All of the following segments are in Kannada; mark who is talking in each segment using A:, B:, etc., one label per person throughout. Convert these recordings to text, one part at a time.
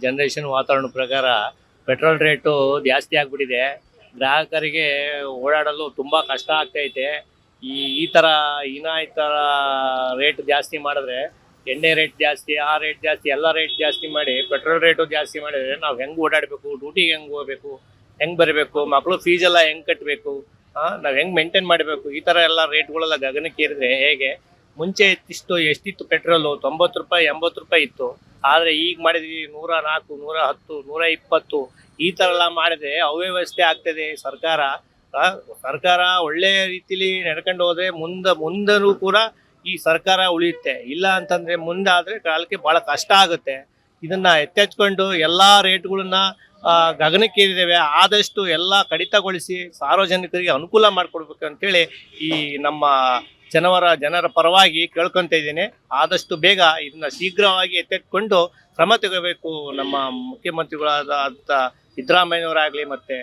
A: ಜನರೇಷನ್ ವಾತಾವರಣ ಪ್ರಕಾರ ಪೆಟ್ರೋಲ್ ರೇಟು ಜಾಸ್ತಿ ಆಗಿಬಿಟ್ಟಿದೆ. ಗ್ರಾಹಕರಿಗೆ ಓಡಾಡಲು ತುಂಬ ಕಷ್ಟ ಆಗ್ತೈತೆ. ಈ ಥರ ಈ ಥರ ರೇಟ್ ಜಾಸ್ತಿ ಮಾಡಿದ್ರೆ, ಎಣ್ಣೆ ರೇಟ್ ಜಾಸ್ತಿ, ಆ ರೇಟ್ ಜಾಸ್ತಿ, ಎಲ್ಲ ರೇಟ್ ಜಾಸ್ತಿ ಮಾಡಿ ಪೆಟ್ರೋಲ್ ರೇಟು ಜಾಸ್ತಿ ಮಾಡಿದ್ರೆ ನಾವು ಹೆಂಗೆ ಓಡಾಡಬೇಕು, ಡ್ಯೂಟಿಗೆ ಹೆಂಗೆ ಹೋಗ್ಬೇಕು, ಹೆಂಗೆ ಬರಬೇಕು, ಮಕ್ಕಳು ಫೀಸೆಲ್ಲ ಹೆಂಗೆ ಕಟ್ಟಬೇಕು, ನಾವು ಹೆಂಗೆ ಮೇಂಟೈನ್ ಮಾಡಬೇಕು, ಈ ಥರ ಎಲ್ಲ ರೇಟ್ಗಳೆಲ್ಲ ಗಗನಕ್ಕೆ ಏರಿದ್ರೆ ಹೇಗೆ? ಮುಂಚೆ ಎಷ್ಟಿತ್ತು ಪೆಟ್ರೋಲು? 90 ರೂಪಾಯಿ 80 ರೂಪಾಯಿ ಇತ್ತು. ಆದರೆ ಈಗ ಮಾಡಿದ್ವಿ 104, 110, 120 ಈ ಥರ ಎಲ್ಲ ಮಾಡಿದ್ರೆ ಅವ್ಯವಸ್ಥೆ ಆಗ್ತದೆ. ಸರ್ಕಾರ ಒಳ್ಳೆ ರೀತಿಲಿ ನಡ್ಕೊಂಡು ಹೋದ್ರೆ ಮುಂದೂ ಕೂಡ ಈ ಸರ್ಕಾರ ಉಳಿಯುತ್ತೆ. ಇಲ್ಲ ಅಂತಂದ್ರೆ ಮುಂದಾದ್ರೆ ಕಾಲಕ್ಕೆ ಬಹಳ ಕಷ್ಟ ಆಗುತ್ತೆ. ಇದನ್ನ ಎತ್ತೆಚ್ಕೊಂಡು ಎಲ್ಲಾ ರೇಟ್ಗಳನ್ನ ಗಗನಕ್ಕೇರಿದ್ದೇವೆ. ಆದಷ್ಟು ಎಲ್ಲ ಕಡಿತಗೊಳಿಸಿ ಸಾರ್ವಜನಿಕರಿಗೆ ಅನುಕೂಲ ಮಾಡಿಕೊಡ್ಬೇಕು ಅಂತೇಳಿ ಈ ನಮ್ಮ ಜನರ ಪರವಾಗಿ ಕೇಳ್ಕೊಂತ ಇದ್ದೇನೆ. ಆದಷ್ಟು ಬೇಗ ಇದನ್ನ ಶೀಘ್ರವಾಗಿ ಎತ್ತೆತ್ಕೊಂಡು ಕ್ರಮ ತಗೋಬೇಕು. ನಮ್ಮ ಮುಖ್ಯಮಂತ್ರಿಗಳಾದ ಸಿದ್ದರಾಮಯ್ಯವರಾಗಲಿ ಮತ್ತೆ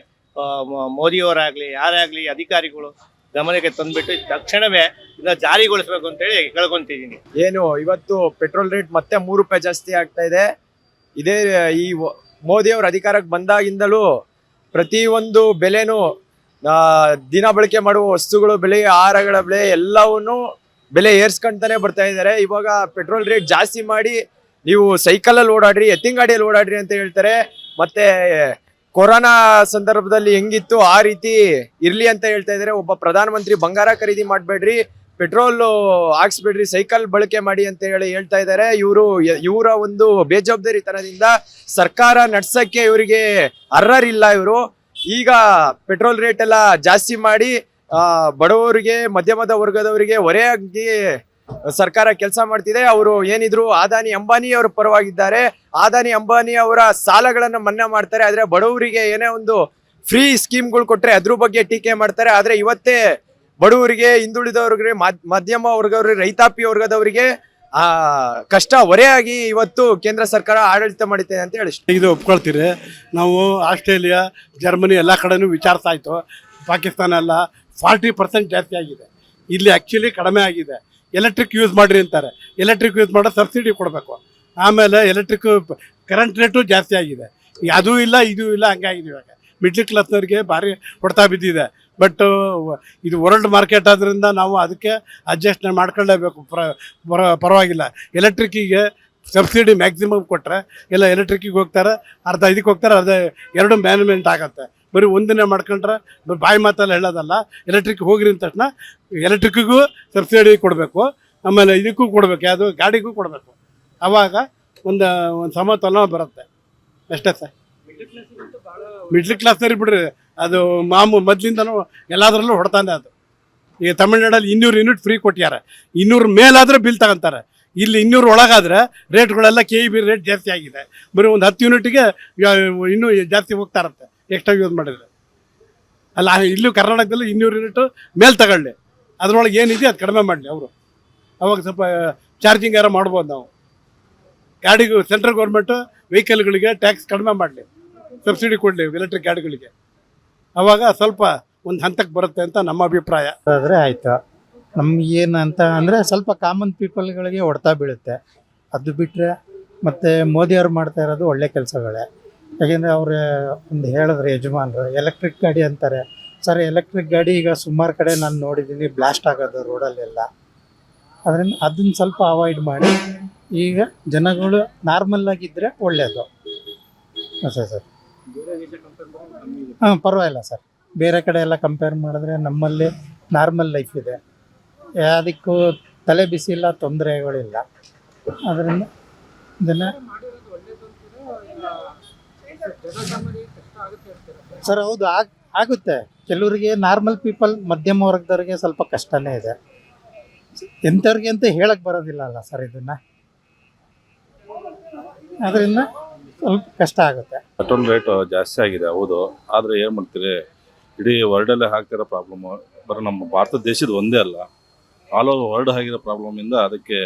A: ಮೋದಿಯವರಾಗಲಿ, ಯಾರೇ ಆಗಲಿ ಅಧಿಕಾರಿಗಳು ಗಮನಕ್ಕೆ ತಂದ್ಬಿಟ್ಟು ತಕ್ಷಣವೇ ಇದನ್ನ ಜಾರಿಗೊಳಿಸಬೇಕು ಅಂತೇಳಿ ಕೇಳ್ಕೊಂತಿದ್ದೀನಿ.
B: ಏನು ಇವತ್ತು ಪೆಟ್ರೋಲ್ ರೇಟ್ ಮತ್ತೆ 3 ರೂಪಾಯಿ ಜಾಸ್ತಿ ಆಗ್ತಾ ಇದೆ. ಇದೇ ಈ ಮೋದಿಯವರು ಅಧಿಕಾರಕ್ಕೆ ಬಂದಾಗಿಂದಲೂ ಪ್ರತಿಯೊಂದು ಬೆಲೆನೂ ದಿನ ಬಳಕೆ ಮಾಡುವ ವಸ್ತುಗಳು ಬೆಲೆ, ಆಹಾರಗಳ ಬೆಲೆ ಎಲ್ಲವನ್ನೂ ಬೆಲೆ ಏರ್ಸ್ಕೊಂತಾನೆ ಬರ್ತಾ ಇದ್ದಾರೆ. ಇವಾಗ ಪೆಟ್ರೋಲ್ ರೇಟ್ ಜಾಸ್ತಿ ಮಾಡಿ ನೀವು ಸೈಕಲಲ್ಲಿ ಓಡಾಡ್ರಿ, ಎತ್ತಿನ ಗಾಡಿಯಲ್ಲಿ ಓಡಾಡ್ರಿ ಅಂತ ಹೇಳ್ತಾರೆ. ಮತ್ತೆ ಕೊರೋನಾ ಸಂದರ್ಭದಲ್ಲಿ ಹೆಂಗಿತ್ತು ಆ ರೀತಿ ಇರ್ಲಿ ಅಂತ ಹೇಳ್ತಾ ಇದ್ದಾರೆ. ಒಬ್ಬ ಪ್ರಧಾನಮಂತ್ರಿ ಬಂಗಾರ ಖರೀದಿ ಮಾಡಬೇಡ್ರಿ, ಪೆಟ್ರೋಲ್ ಹಾಕ್ಸ್ಬೇಡ್ರಿ, ಸೈಕಲ್ ಬಳಕೆ ಮಾಡಿ ಅಂತ ಹೇಳ್ತಾ ಇದ್ದಾರೆ. ಇವರ ಒಂದು ಬೇಜವಾಬ್ದಾರಿತನದಿಂದ ಸರ್ಕಾರ ನಡ್ಸಕ್ಕೆ ಇವರಿಗೆ ಅರ್ಹರಿಲ್ಲ. ಇವರು ಈಗ ಪೆಟ್ರೋಲ್ ರೇಟ್ ಎಲ್ಲ ಜಾಸ್ತಿ ಮಾಡಿ ಬಡವರಿಗೆ, ಮಧ್ಯಮದ ವರ್ಗದವರಿಗೆ ಹೊರೆಯಾಗಿ ಸರ್ಕಾರ ಕೆಲಸ ಮಾಡ್ತಿದೆ. ಅವರು ಏನಿದ್ರು ಅದಾನಿ ಅಂಬಾನಿ ಅವರ ಪರವಾಗಿದ್ದಾರೆ. ಅದಾನಿ ಅಂಬಾನಿ ಅವರ ಸಾಲಗಳನ್ನ ಮನ್ನಾ ಮಾಡ್ತಾರೆ, ಆದ್ರೆ ಬಡವರಿಗೆ ಏನೇ ಒಂದು ಫ್ರೀ ಸ್ಕೀಮ್ಗಳು ಕೊಟ್ರೆ ಅದ್ರ ಬಗ್ಗೆ ಟೀಕೆ ಮಾಡ್ತಾರೆ. ಆದ್ರೆ ಇವತ್ತೇ ಬಡವರಿಗೆ, ಹಿಂದುಳಿದವರಿಗೆ, ಮಧ್ಯಮ ವರ್ಗದವರಿಗೆ, ರೈತಾಪಿ ವರ್ಗದವರಿಗೆ ಕಷ್ಟ ಹೊರೆಯಾಗಿ ಇವತ್ತು ಕೇಂದ್ರ ಸರ್ಕಾರ ಆಡಳಿತ ಮಾಡುತ್ತೆ ಅಂತ ಹೇಳಿ
C: ಇದು ಒಪ್ಕೊಳ್ತೀರಿ. ನಾವು ಆಸ್ಟ್ರೇಲಿಯಾ, ಜರ್ಮನಿ ಎಲ್ಲ ಕಡೆನೂ ವಿಚಾರಿಸ್ತಾ ಇತ್ತು. ಪಾಕಿಸ್ತಾನ ಎಲ್ಲ 40% ಜಾಸ್ತಿ ಆಗಿದೆ. ಇಲ್ಲಿ ಆ್ಯಕ್ಚುಲಿ ಕಡಿಮೆ ಆಗಿದೆ. ಎಲೆಕ್ಟ್ರಿಕ್ ಯೂಸ್ ಮಾಡಿರಿ ಅಂತಾರೆ. ಎಲೆಕ್ಟ್ರಿಕ್ ಯೂಸ್ ಮಾಡೋ ಸಬ್ಸಿಡಿ ಕೊಡಬೇಕು. ಆಮೇಲೆ ಕರೆಂಟ್ ರೇಟು ಜಾಸ್ತಿ ಆಗಿದೆ. ಅದೂ ಇಲ್ಲ ಇದೂ ಇಲ್ಲ, ಹಂಗಾಗಿದೆ. ಇವಾಗ ಮಿಡ್ಲ್ ಕ್ಲಾಸ್ನವ್ರಿಗೆ ಭಾರಿ ಹೊಡ್ತಾ ಬಿದ್ದಿದೆ. ಬಟ್ ಇದು ವರ್ಲ್ಡ್ ಮಾರ್ಕೆಟ್ ಆದ್ದರಿಂದ ನಾವು ಅದಕ್ಕೆ ಅಡ್ಜಸ್ಟ್ ಮಾಡ್ಕೊಳ್ಳೇಬೇಕು. ಪರವಾಗಿಲ್ಲ. ಎಲೆಕ್ಟ್ರಿಕ್ಕಿಗೆ ಸಬ್ಸಿಡಿ ಮ್ಯಾಕ್ಸಿಮಮ್ ಕೊಟ್ಟರೆ ಎಲ್ಲ ಎಲೆಕ್ಟ್ರಿಕ್ಕಿಗೆ ಹೋಗ್ತಾರೆ, ಅರ್ಧ ಇದಕ್ಕೆ ಹೋಗ್ತಾರೆ, ಅರ್ಧ ಎರಡು ಮ್ಯಾನೇಜ್ಮೆಂಟ್ ಆಗುತ್ತೆ. ಬರೀ ಒಂದನ್ನೇ ಮಾಡ್ಕೊಂಡ್ರೆ ಬಾಯಿ ಮಾತಲ್ಲ ಹೇಳೋದಲ್ಲ. ಎಲೆಕ್ಟ್ರಿಕ್ ಹೋಗಿರಿ ಅಂದ ತಕ್ಷಣ ಎಲೆಕ್ಟ್ರಿಕ್ಕಿಗೂ ಸಬ್ಸಿಡಿ ಕೊಡಬೇಕು, ಆಮೇಲೆ ಇದಕ್ಕೂ ಕೊಡಬೇಕು, ಯಾವುದು ಗಾಡಿಗೂ ಕೊಡಬೇಕು. ಆವಾಗ ಒಂದು ಸಮತೋಲನ ಬರುತ್ತೆ ಅಷ್ಟೇ ಸರ್. ಮಿಡ್ಲ್ ಕ್ಲಾಸ್ನವ್ರಿಗೆ ಬಿಡ್ರಿ, ಅದು ಮೊದಲಿಂದನೂ ಎಲ್ಲದರಲ್ಲೂ ಹೊಡ್ತಾನೆ. ಅದು ಈಗ ತಮಿಳ್ನಾಡಲ್ಲಿ 200 ಯೂನಿಟ್ ಫ್ರೀ ಕೊಟ್ಟಿದ್ದಾರೆ. 200 ಮೇಲಾದರೆ ಬಿಲ್ ತಗೊಂತಾರೆ. ಇಲ್ಲಿ 200 ಒಳಗಾದರೆ ರೇಟ್ಗಳೆಲ್ಲ KEB ರೇಟ್ ಜಾಸ್ತಿ ಆಗಿದೆ. ಬರೀ ಒಂದು 10 ಯೂನಿಟ್ಗೆ ಇನ್ನೂ ಜಾಸ್ತಿ ಹೋಗ್ತಾ ಇರುತ್ತೆ ಎಕ್ಸ್ಟ್ರಾ ಯೂಸ್ ಮಾಡಿದರೆ. ಅಲ್ಲ, ಇಲ್ಲೂ ಕರ್ನಾಟಕದಲ್ಲಿ 200 ಯೂನಿಟ್ ಮೇಲೆ ತಗೊಳ್ಳಿ, ಅದರೊಳಗೆ ಏನಿದೆ ಅದು ಕಡಿಮೆ ಮಾಡಲಿ ಅವರು. ಅವಾಗ ಸ್ವಲ್ಪ ಚಾರ್ಜಿಂಗ್ ಯಾರು ಮಾಡ್ಬೋದು. ನಾವು ಗಾಡಿಗೂ ಸೆಂಟ್ರಲ್ ಗೌರ್ಮೆಂಟು ವೆಹಿಕಲ್ಗಳಿಗೆ ಟ್ಯಾಕ್ಸ್ ಕಡಿಮೆ ಮಾಡಲಿ, ಸಬ್ಸಿಡಿ ಕೊಡಲಿ ಎಲೆಕ್ಟ್ರಿಕ್ ಗಾಡಿಗಳಿಗೆ. ಅವಾಗ ಸ್ವಲ್ಪ ಒಂದು ಹಂತಕ್ಕೆ ಬರುತ್ತೆ ಅಂತ ನಮ್ಮ ಅಭಿಪ್ರಾಯ.
D: ಆದರೆ ಆಯಿತು. ನಮಗೇನಂತ ಅಂದರೆ ಸ್ವಲ್ಪ ಕಾಮನ್ ಪೀಪಲ್ಗಳಿಗೆ ಹೊಡ್ತಾ ಬೀಳುತ್ತೆ. ಅದು ಬಿಟ್ಟರೆ ಮತ್ತು ಮೋದಿಯವ್ರು ಮಾಡ್ತಾ ಇರೋದು ಒಳ್ಳೆ ಕೆಲಸಗಳೇ. ಯಾಕೆಂದರೆ ಅವರು ಒಂದು ಹೇಳಿದ್ರೆ ಯಜಮಾನರು ಎಲೆಕ್ಟ್ರಿಕ್ ಗಾಡಿ ಅಂತಾರೆ. ಸರ್, ಎಲೆಕ್ಟ್ರಿಕ್ ಗಾಡಿ ಈಗ ಸುಮಾರು ಕಡೆ ನಾನು ನೋಡಿದ್ದೀನಿ ಬ್ಲಾಸ್ಟ್ ಆಗೋದು ರೋಡಲ್ಲೆಲ್ಲ. ಅದರಿಂದ ಅದನ್ನು ಸ್ವಲ್ಪ ಅವಾಯ್ಡ್ ಮಾಡಿ ಈಗ ಜನಗಳು ನಾರ್ಮಲ್ ಆಗಿದ್ದರೆ ಒಳ್ಳೆಯದು. ಅಷ್ಟೇ ಸರ್. ಪರವಾಗಿಲ್ಲ ಸರ್. ಬೇರೆ ಕಡೆ ಎಲ್ಲ ಕಂಪೇರ್ ಮಾಡಿದ್ರೆ ನಮ್ಮಲ್ಲಿ ನಾರ್ಮಲ್ ಲೈಫ್ ಇದೆ. ಯಾವುದಕ್ಕೂ ತಲೆ ಬಿಸಿ ಇಲ್ಲ, ತೊಂದರೆಗಳಿಲ್ಲ. ಅದರಿಂದ ಇದನ್ನು ಸರ್ ಹೌದು ಆಗುತ್ತೆ. ಕೆಲವರಿಗೆ ನಾರ್ಮಲ್ ಪೀಪಲ್, ಮಧ್ಯಮ ವರ್ಗದವ್ರಿಗೆ ಸ್ವಲ್ಪ ಕಷ್ಟನೇ ಇದೆ. ಎಂಥವ್ರಿಗೆ ಅಂತ ಹೇಳಕ್ಕೆ ಬರೋದಿಲ್ಲ ಅಲ್ಲ ಸರ್ ಇದನ್ನು. ಅದರಿಂದ ಸ್ವಲ್ಪ ಕಷ್ಟ ಆಗುತ್ತೆ.
E: ಪೆಟ್ರೋಲ್ ರೇಟ್ ಜಾಸ್ತಿ ಆಗಿದೆ, ಹೌದು. ಆದರೆ ಏನು ಮಾಡ್ತೀರಿ, ಇಡೀ ವರ್ಲ್ಡಲ್ಲೇ ಆಗ್ತಿರೋ ಪ್ರಾಬ್ಲಮ್ಮು ಬರೀ ನಮ್ಮ ಭಾರತ ದೇಶದ ಒಂದೇ ಅಲ್ಲ, ಆಲ್ ಓವರ್ ವರ್ಲ್ಡ್ ಆಗಿರೋ ಪ್ರಾಬ್ಲಮಿಂದ ಅದಕ್ಕೆ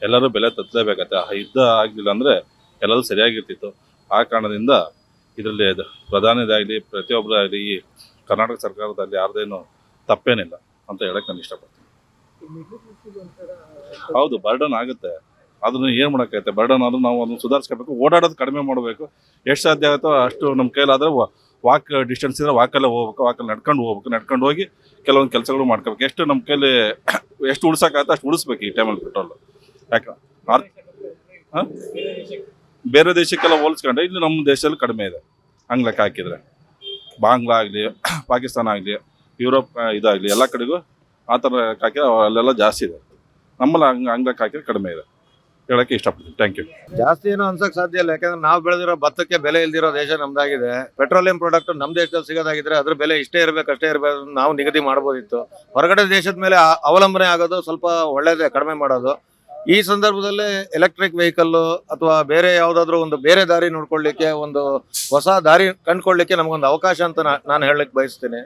E: ಎಲ್ಲರೂ ಬೆಲೆ ತತ್ತಲೇಬೇಕಾಗತ್ತೆ. ಯುದ್ಧ ಆಗಲಿಲ್ಲ ಅಂದರೆ ಎಲ್ಲರೂ ಸರಿಯಾಗಿರ್ತಿತ್ತು. ಆ ಕಾರಣದಿಂದ ಇದರಲ್ಲಿ ಪ್ರಧಾನಿದಾಗಲಿ ಪ್ರತಿಯೊಬ್ಬರಾಗಲಿ ಈ ಕರ್ನಾಟಕ ಸರ್ಕಾರದಲ್ಲಿ ಯಾರ್ದೇನು ತಪ್ಪೇನಿಲ್ಲ ಅಂತ ಹೇಳಕ್ಕೆ ನಾನು ಇಷ್ಟಪಡ್ತೀನಿ. ಹೌದು, ಬರ್ಡನ್ ಆಗುತ್ತೆ. ಅದನ್ನು ಏನು ಮಾಡೋಕ್ಕೈತೆ ಬರ್ಡನ್ ಆದರೂ ನಾವು ಅದನ್ನು ಸುಧಾರಿಸ್ಕೋಬೇಕು, ಓಡಾಡೋದು ಕಡಿಮೆ ಮಾಡಬೇಕು. ಎಷ್ಟು ಸಾಧ್ಯ ಆಗುತ್ತೋ ಅಷ್ಟು ನಮ್ಮ ಕೈಲಾದರೆ ವಾಕ್ ಡಿಸ್ಟೆನ್ಸ್ ಇದ್ರೆ ವಾಕಲ್ಲೇ ಹೋಗ್ಬೇಕು, ವಾಕಲ್ಲಿ ನಡ್ಕೊಂಡು ಹೋಗಿ ಕೆಲವೊಂದು ಕೆಲಸಗಳು ಮಾಡ್ಕೋಬೇಕು. ಎಷ್ಟು ನಮ್ಮ ಕೈಲಿ ಎಷ್ಟು ಉಳ್ಸೋಕ್ಕಾಗತ್ತೆ ಅಷ್ಟು ಉಳಿಸ್ಬೇಕು ಈ ಟೈಮಲ್ಲಿ ಪೆಟ್ರೋಲು. ಯಾಕೆ ಹಾಂ ಬೇರೆ ದೇಶಕ್ಕೆಲ್ಲ ಹೋಲಿಸ್ಕೊಂಡ್ರೆ ಇಲ್ಲಿ ನಮ್ಮ ದೇಶದಲ್ಲಿ ಕಡಿಮೆ ಇದೆ. ಹಂಗೆ ಲೆಕ್ಕ ಹಾಕಿದರೆ ಬಾಂಗ್ಲಾ ಆಗಲಿ, ಪಾಕಿಸ್ತಾನ ಆಗಲಿ, ಯುರೋಪ್ ಇದಾಗಲಿ ಎಲ್ಲ ಕಡೆಗೂ ಆ ಥರ ಲೆಕ್ಕ ಹಾಕಿದ್ರೆ ಅಲ್ಲೆಲ್ಲ ಜಾಸ್ತಿ ಇದೆ. ನಮ್ಮಲ್ಲಿ ಹಂಗೆ ಲೆಕ್ಕ ಹಾಕಿದ್ರೆ ಕಡಿಮೆ ಇದೆ ಹೇಳೋಕ್ಕೆ ಇಷ್ಟಪಡ್ತೀನಿ. Thank you.
F: ಜಾಸ್ತಿ ಏನೋ ಅನ್ಸಕ್ ಸಾಧ್ಯ ಇಲ್ಲ, ಯಾಕಂದ್ರೆ ನಾವು ಬೆಳೆದಿರೋ ಭತ್ತಕ್ಕೆ ಬೆಲೆ ಇಲ್ದಿರೋ ದೇಶ ನಮ್ದಾಗಿದೆ. ಪೆಟ್ರೋಲಿಯಂ ಪ್ರಾಡಕ್ಟ್ ನಮ್ಮ ದೇಶದಲ್ಲಿ ಸಿಗೋದಾಗಿದ್ರೆ ಅದ್ರ ಬೆಲೆ ಇಷ್ಟೇ ಇರಬೇಕು ಅಷ್ಟೇ ಇರಬೇಕು ನಾವು ನಿಗದಿ ಮಾಡ್ಬೋದಿತ್ತು. ಹೊರಗಡೆ ದೇಶದ ಮೇಲೆ ಅವಲಂಬನೆ ಆಗೋದು ಸ್ವಲ್ಪ ಒಳ್ಳೇದೇ, ಕಡಿಮೆ ಮಾಡೋದು. ಈ ಸಂದರ್ಭದಲ್ಲಿ ಎಲೆಕ್ಟ್ರಿಕ್ ವೆಹಿಕಲ್ ಅಥವಾ ಬೇರೆ ಯಾವುದಾದ್ರೂ ಒಂದು ಬೇರೆ ದಾರಿ ನೋಡ್ಕೊಳ್ಳಿಕ್ಕೆ, ಒಂದು ಹೊಸ ದಾರಿ ಕಂಡುಕೊಳ್ಳಿಕ್ಕೆ ನಮಗೊಂದು ಅವಕಾಶ ಅಂತ ನಾನು ಹೇಳಲಿಕ್ಕೆ ಬಯಸ್ತೀನಿ.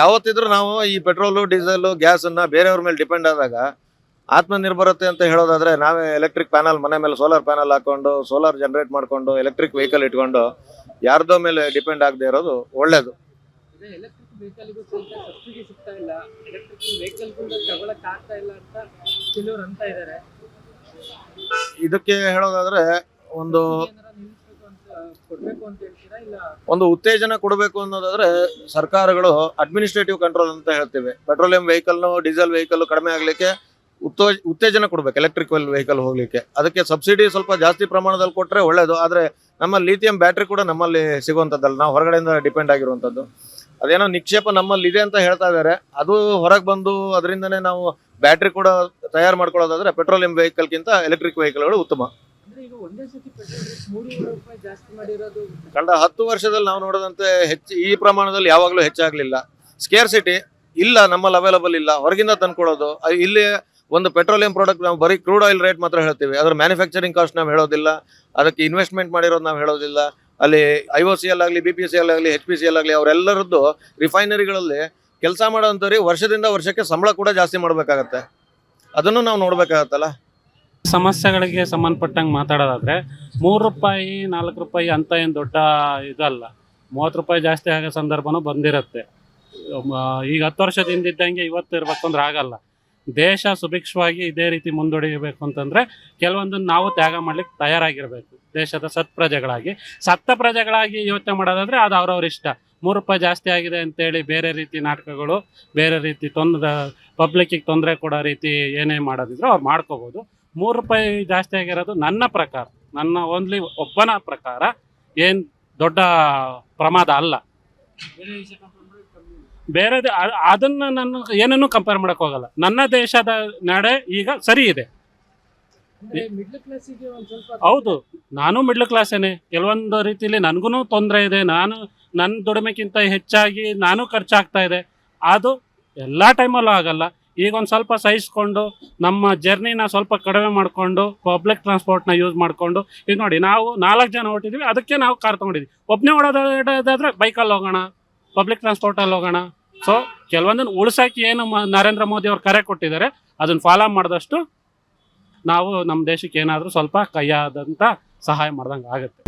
F: ಯಾವತ್ತಿದ್ರೂ ನಾವು ಈ ಪೆಟ್ರೋಲು, ಡೀಸೆಲ್, ಗ್ಯಾಸನ್ನು ಬೇರೆಯವ್ರ ಮೇಲೆ ಡಿಪೆಂಡ್ ಆದಾಗ ಆತ್ಮನಿರ್ಭರತೆ ಅಂತ ಹೇಳೋದಾದ್ರೆ ನಾವೇ ಎಲೆಕ್ಟ್ರಿಕ್ ಪ್ಯಾನಲ್ ಮನೆ ಮೇಲೆ ಸೋಲಾರ್ ಪ್ಯಾನಲ್ ಹಾಕೊಂಡು ಸೋಲಾರ್ ಜನರೇಟ್ ಮಾಡ್ಕೊಂಡು ಎಲೆಕ್ಟ್ರಿಕ್ ವೆಹಿಕಲ್ ಇಟ್ಕೊಂಡು ಯಾರ್ದೋ ಮೇಲೆ ಡಿಪೆಂಡ್ ಆಗದೆ ಇರೋದು ಒಳ್ಳೇದು.
G: ಎಲೆಕ್ಟ್ರಿಕ್ ವೆಹಿಕಲ್ಗೂ ಸ್ವಲ್ಪ ಸಬ್ಸಿಡಿ ಸಿಗ್ತಾ ಇಲ್ಲ, ಎಲೆಕ್ಟ್ರಿಕ್ ವೆಹಿಕಲ್ ಕೂಡ ತಗೊಳಕ್ ಆಗ್ತಾ ಇಲ್ಲ ಅಂತ ಕೆಲವರು ಅಂತ ಇದ್ದಾರೆ.
F: ಇದಕ್ಕೆ ಹೇಳೋದಾದ್ರೆ ಒಂದು
G: ನಿಲ್ಲಿಸ್ಬೇಕು ಅಂತ ಕೊಡ್ಬೇಕು ಅಂತ ಹೇಳ್ತೀರಾ, ಇಲ್ಲ
F: ಒಂದು ಉತ್ತೇಜನ ಕೊಡಬೇಕು ಅನ್ನೋದಾದ್ರೆ ಸರ್ಕಾರಗಳು ಅಡ್ಮಿನಿಸ್ಟ್ರೇಟಿವ್ ಕಂಟ್ರೋಲ್ ಅಂತ ಹೇಳ್ತೀವಿ. ಪೆಟ್ರೋಲಿಯಂ ವೆಹಿಕಲ್, ಡೀಸೆಲ್ ವೆಹಿಕಲ್ ಕಡಿಮೆ ಆಗ್ಲಿಕ್ಕೆ ಉತ್ತೇಜನ ಕೊಡ್ಬೇಕು, ಎಲೆಕ್ಟ್ರಿಕ್ ವೆಹಿಕಲ್ ಹೋಗ್ಲಿಕ್ಕೆ. ಅದಕ್ಕೆ ಸಬ್ಸಿಡಿ ಸ್ವಲ್ಪ ಜಾಸ್ತಿ ಪ್ರಮಾಣದಲ್ಲಿ ಕೊಟ್ಟರೆ ಒಳ್ಳೇದು. ಆದರೆ ನಮ್ಮ ಲಿಥಿಯಂ ಬ್ಯಾಟ್ರಿ ಕೂಡ ನಮ್ಮಲ್ಲಿ ಸಿಗುವಂಥದ್ದಲ್ಲ, ನಾವು ಹೊರಗಡೆಯಿಂದ ಡಿಪೆಂಡ್ ಆಗಿರುವಂಥದ್ದು. ಅದೇನೋ ನಿಕ್ಷೇಪ ನಮ್ಮಲ್ಲಿ ಇದೆ ಅಂತ ಹೇಳ್ತಾ ಇದ್ದಾರೆ, ಅದು ಹೊರಗೆ ಬಂದು ಅದರಿಂದನೇ ನಾವು ಬ್ಯಾಟ್ರಿ ಕೂಡ ತಯಾರು ಮಾಡ್ಕೊಳ್ಳೋದಾದ್ರೆ ಪೆಟ್ರೋಲಿಯಂ ವೆಹಿಕಲ್ಗಿಂತ ಎಲೆಕ್ಟ್ರಿಕ್ ವೆಹಿಕಲ್ಗಳು ಉತ್ತಮ.
G: ಅಂದ್ರೆ ಈಗ ಒಂದೇ ಸತಿ ಪೆಟ್ರೋಲ್ ರೇಟ್ ₹300 ಜಾಸ್ತಿ ಮಾಡಿರೋದು
F: ಕಳೆದ 10 ವರ್ಷದಲ್ಲಿ ನಾವು ನೋಡಿದಂತೆ ಈ ಪ್ರಮಾಣದಲ್ಲಿ ಯಾವಾಗಲೂ ಹೆಚ್ಚಾಗಲಿಲ್ಲ. ಸ್ಕೇರ್ಸಿಟಿ ಇಲ್ಲ, ನಮ್ಮಲ್ಲಿ ಅವೈಲಬಲ್ ಇಲ್ಲ, ಹೊರಗಿಂದ ತಂದ್ಕೊಡೋದು. ಇಲ್ಲಿ ಒಂದು ಪೆಟ್ರೋಲಿಯಂ ಪ್ರಾಡಕ್ಟ್ ನಾವು ಬರೀ ಕ್ರೂಡ್ ಆಯಿಲ್ ರೇಟ್ ಮಾತ್ರ ಹೇಳ್ತೀವಿ, ಅದರ ಮ್ಯಾನುಫ್ಯಾಕ್ಚರಿಂಗ್ ಕಾಸ್ಟ್ ನಾವು ಹೇಳೋದಿಲ್ಲ, ಅದಕ್ಕೆ ಇನ್ವೆಸ್ಟ್ಮೆಂಟ್ ಮಾಡಿರೋದು ನಾವು ಹೇಳೋದಿಲ್ಲ. ಅಲ್ಲಿ IOCL ಆಗಲಿ, BPCL ಆಗಲಿ, HPCL ಆಗಲಿ ಅವರೆಲ್ಲರದ್ದು ರಿಫೈನರಿಗಳಲ್ಲಿ ಕೆಲಸ ಮಾಡೋಂಥವ್ರಿ ವರ್ಷದಿಂದ ವರ್ಷಕ್ಕೆ ಸಂಬಳ ಕೂಡ ಜಾಸ್ತಿ ಮಾಡಬೇಕಾಗತ್ತೆ. ಅದನ್ನು ನಾವು ನೋಡ್ಬೇಕಾಗತ್ತಲ್ಲ.
H: ಸಮಸ್ಯೆಗಳಿಗೆ ಸಂಬಂಧಪಟ್ಟಂಗೆ ಮಾತಾಡೋದಾದ್ರೆ ₹3 ₹4 ಅಂತ ಏನು ದೊಡ್ಡ ಇದಲ್ಲ. ₹30 ಜಾಸ್ತಿ ಆಗೋ ಸಂದರ್ಭನೂ ಬಂದಿರುತ್ತೆ. ಈಗ 10 ವರ್ಷದಿಂದ ಇದ್ದಂಗೆ ಇವತ್ತು ಇರ್ಬೇಕು ಅಂದ್ರೆ ಆಗಲ್ಲ. ದೇಶ ಸುಭಿಕ್ಷವಾಗಿ ಇದೇ ರೀತಿ ಮುಂದುವರಿಯಬೇಕು ಅಂತಂದರೆ ಕೆಲವೊಂದನ್ನು ನಾವು ತ್ಯಾಗ ಮಾಡ್ಲಿಕ್ಕೆ ತಯಾರಾಗಿರಬೇಕು. ದೇಶದ ಸತ್ತ ಪ್ರಜೆಗಳಾಗಿ ಯೋಚನೆ ಮಾಡೋದಾದರೆ ಅದು ಅವ್ರವ್ರ ಇಷ್ಟ. ₹3 ಜಾಸ್ತಿ ಆಗಿದೆ ಅಂತೇಳಿ ಬೇರೆ ರೀತಿ ನಾಟಕಗಳು, ಬೇರೆ ರೀತಿ ಪಬ್ಲಿಕ್ಕಿಗೆ ತೊಂದರೆ ಕೊಡೋ ರೀತಿ ಏನೇ ಮಾಡೋದಿದ್ರು ಅವ್ರು ಮಾಡ್ಕೋಬೋದು. ₹3 ಜಾಸ್ತಿ ಆಗಿರೋದು ನನ್ನ ಓನ್ಲಿ ಒಬ್ಬನ ಪ್ರಕಾರ ಏನು ದೊಡ್ಡ ಪ್ರಮಾದ ಅಲ್ಲ. ಬೇರೆ ಅದನ್ನು ನಾನು ಏನನ್ನೂ ಕಂಪೇರ್ ಮಾಡೋಕ್ಕೆ ಹೋಗಲ್ಲ. ನನ್ನ ದೇಶದ ನಡೆ ಈಗ ಸರಿ ಇದೆ.
G: ಮಿಡ್ಲ್ ಕ್ಲಾಸಿಗೆ ಒಂದು ಸ್ವಲ್ಪ
H: ಹೌದು, ನಾನು ಮಿಡ್ಲ್ ಕ್ಲಾಸೇನೆ. ಕೆಲವೊಂದು ರೀತಿಯಲ್ಲಿ ನನಗೂ ತೊಂದರೆ ಇದೆ. ನನ್ನ ದುಡಿಮೆಗಿಂತ ಹೆಚ್ಚಾಗಿ ನಾನು ಖರ್ಚಾಗ್ತಾ ಇದೆ. ಅದು ಎಲ್ಲ ಟೈಮಲ್ಲೂ ಆಗಲ್ಲ. ಈಗ ಒಂದು ಸ್ವಲ್ಪ ಸಹಿಸ್ಕೊಂಡು ನಮ್ಮ ಜರ್ನಿನ ಸ್ವಲ್ಪ ಕಡಿಮೆ ಮಾಡಿಕೊಂಡು ಪಬ್ಲಿಕ್ ಟ್ರಾನ್ಸ್ಪೋರ್ಟ್ನ ಯೂಸ್ ಮಾಡಿಕೊಂಡು, ಈಗ ನೋಡಿ ನಾವು 4 ಜನ ಹೊಟ್ಟಿದ್ವಿ, ಅದಕ್ಕೆ ನಾವು ಕಾರ್ ತೊಗೊಂಡಿದ್ವಿ. ಒಬ್ಬನೇ ಓಡೋದಾದ್ರೆ ಬೈಕಲ್ಲಿ ಹೋಗೋಣ, ಪಬ್ಲಿಕ್ ಟ್ರಾನ್ಸ್ಪೋರ್ಟಲ್ಲಿ ಹೋಗೋಣ. ಸೊ ಕೆಲವೊಂದನ್ನು ಉಳ್ಸೋಕ್ಕೆ ಏನು ನರೇಂದ್ರ ಮೋದಿ ಅವ್ರು ಕರೆ ಕೊಟ್ಟಿದ್ದಾರೆ ಅದನ್ನು ಫಾಲೋ ಮಾಡಿದಷ್ಟು ನಾವು ನಮ್ಮ ದೇಶಕ್ಕೆ ಏನಾದರೂ ಸ್ವಲ್ಪ ಕೈಯಾದಂಥ ಸಹಾಯ ಮಾಡ್ದಂಗೆ ಆಗುತ್ತೆ.